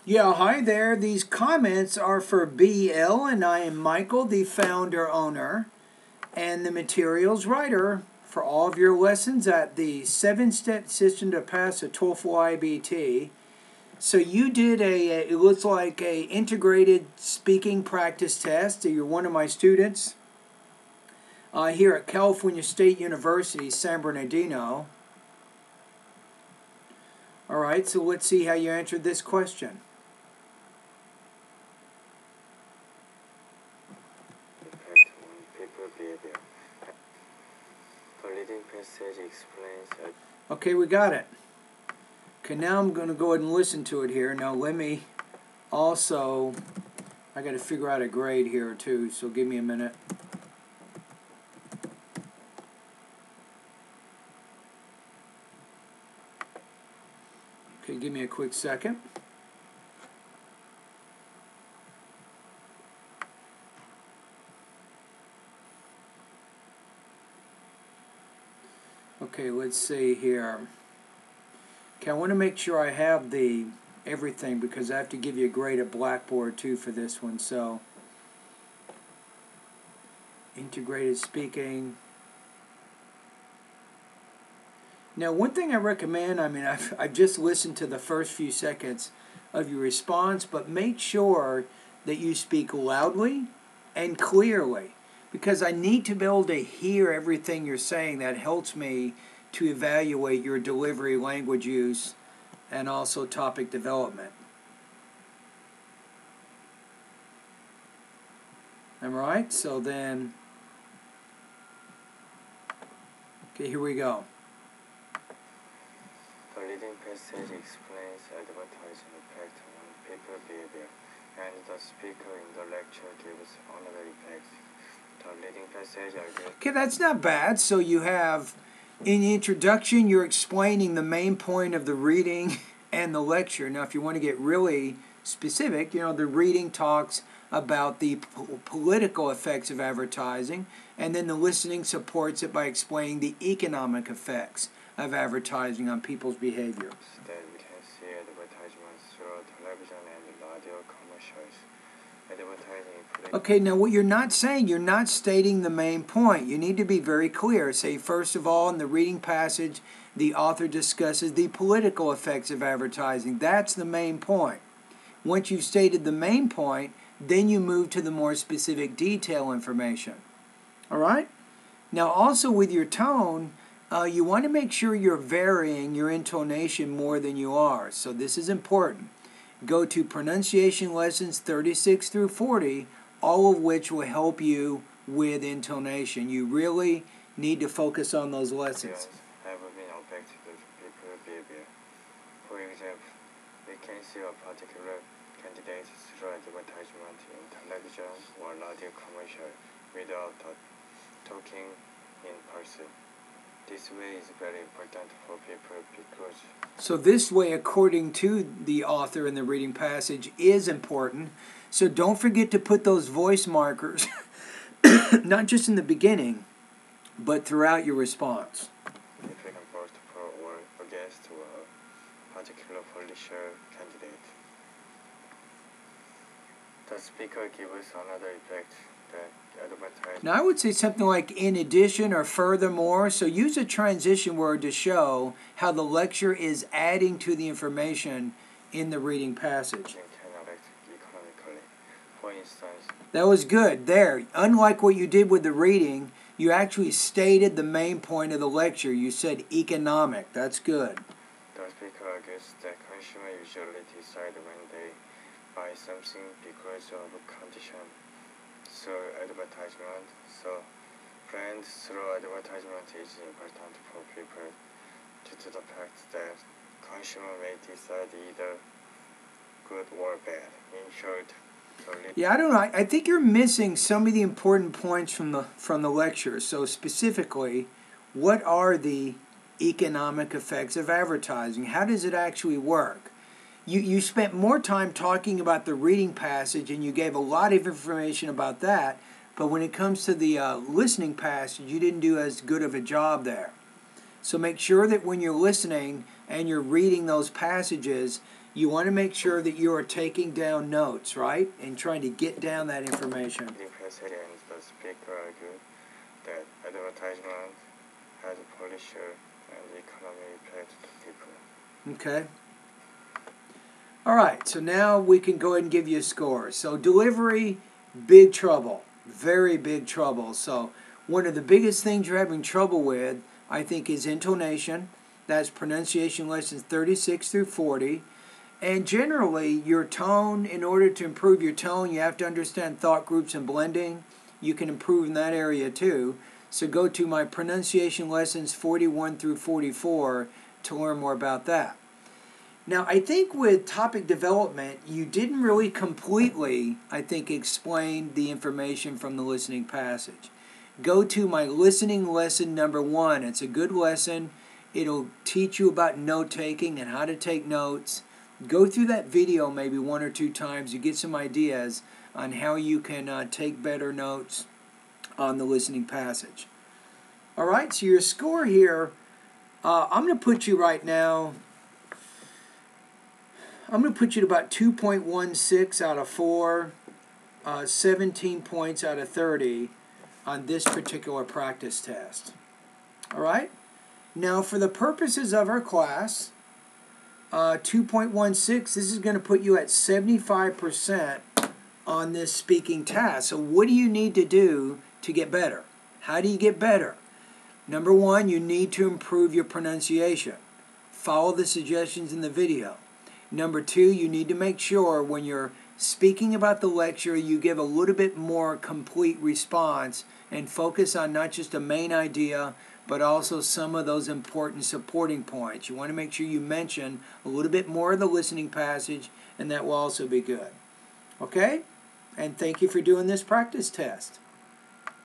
Yeah, hi there. These comments are for BL, and I am Michael, the founder, owner, and the materials writer for all of your lessons at the 7-step system to pass a TOEFL IBT. So you did it looks like a integrated speaking practice test. You're one of my students here at California State University, San Bernardino. All right, so let's see how you answered this question. The leading passage explains. Okay, we got it. Okay, now I'm going to go ahead and listen to it here. Now let me also, I got to figure out a grade here too, so give me a minute. Okay, give me a quick second. Okay, let's see here. Okay, I want to make sure I have the everything because I have to give you a grade at Blackboard too for this one. So, integrated speaking. Now, one thing I recommend, I've just listened to the first few seconds of your response, but make sure that you speak loudly and clearly because I need to be able to hear everything you're saying. That helps me to evaluate your delivery, language use, and also topic development. All right, so then, okay, here we go. The leading passage explains advertising effect on people behavior, and the speaker in the lecture gives another effect. The leading passage argues. Okay, that's not bad. So you have, in the introduction, you're explaining the main point of the reading and the lecture. Now, if you want to get really specific, the reading talks about the political effects of advertising, and then the listening supports it by explaining the economic effects of advertising on people's behavior. That we can see advertisements through television and radio commercials. Advertising. Okay, now what you're not saying, you're not stating the main point. You need to be very clear. Say, first of all, in the reading passage, the author discusses the political effects of advertising. That's the main point. Once you've stated the main point, then you move to the more specific detail information. All right? Now, also with your tone, you want to make sure you're varying your intonation more than you are. So this is important. Go to pronunciation lessons 36 through 40, all of which will help you with intonation. You really need to focus on those lessons. Have been affected with people's behavior. For example, we can see a particular candidate through advertisement in television or radio commercial without talking in person. This way is very important for people because. So this way, according to the author in the reading passage, is important. So don't forget to put those voice markers, not just in the beginning, but throughout your response. If we can post for or guest to a particular publisher candidate, the speaker gives another effect. Now I would say something like in addition or furthermore. So use a transition word to show how the lecture is adding to the information in the reading passage. For instance, that was good. There, unlike what you did with the reading, you actually stated the main point of the lecture. You said economic. That's good. The speaker argues that consumers usually decide when they buy something because of condition. So advertisement, so brand through advertisement is important for people due to the fact that consumer may decide either good or bad. In short, yeah, I don't know. I think you're missing some of the important points from the lecture. So specifically, what are the economic effects of advertising? How does it actually work? You spent more time talking about the reading passage, and you gave a lot of information about that, but when it comes to the listening passage, you didn't do as good of a job there. So make sure that when you're listening and you're reading those passages, you want to make sure that you are taking down notes, right? And trying to get down that information. The passage and the speaker argue that advertisement has a policy and economic effect to people. Okay. All right, so now we can go ahead and give you a score. So delivery, big trouble, very big trouble. So one of the biggest things you're having trouble with, I think, is intonation. That's pronunciation lessons 36 through 40. And generally, your tone, in order to improve your tone, you have to understand thought groups and blending. You can improve in that area too. So go to my pronunciation lessons 41 through 44 to learn more about that. Now, I think with topic development, you didn't really completely, I think, explain the information from the listening passage. Go to my listening lesson number 1. It's a good lesson. It'll teach you about note-taking and how to take notes. Go through that video maybe 1 or 2 times. You get some ideas on how you can take better notes on the listening passage. All right, so your score here, I'm going to put you right now, I'm going to put you at about 2.16 out of 4, 17 points out of 30 on this particular practice test. All right? Now, for the purposes of our class, 2.16, this is going to put you at 75% on this speaking task. So what do you need to do to get better? How do you get better? Number 1, you need to improve your pronunciation. Follow the suggestions in the video. Number 2, you need to make sure when you're speaking about the lecture, you give a little bit more complete response and focus on not just a main idea, but also some of those important supporting points. You want to make sure you mention a little bit more of the listening passage, and that will also be good. Okay? And thank you for doing this practice test.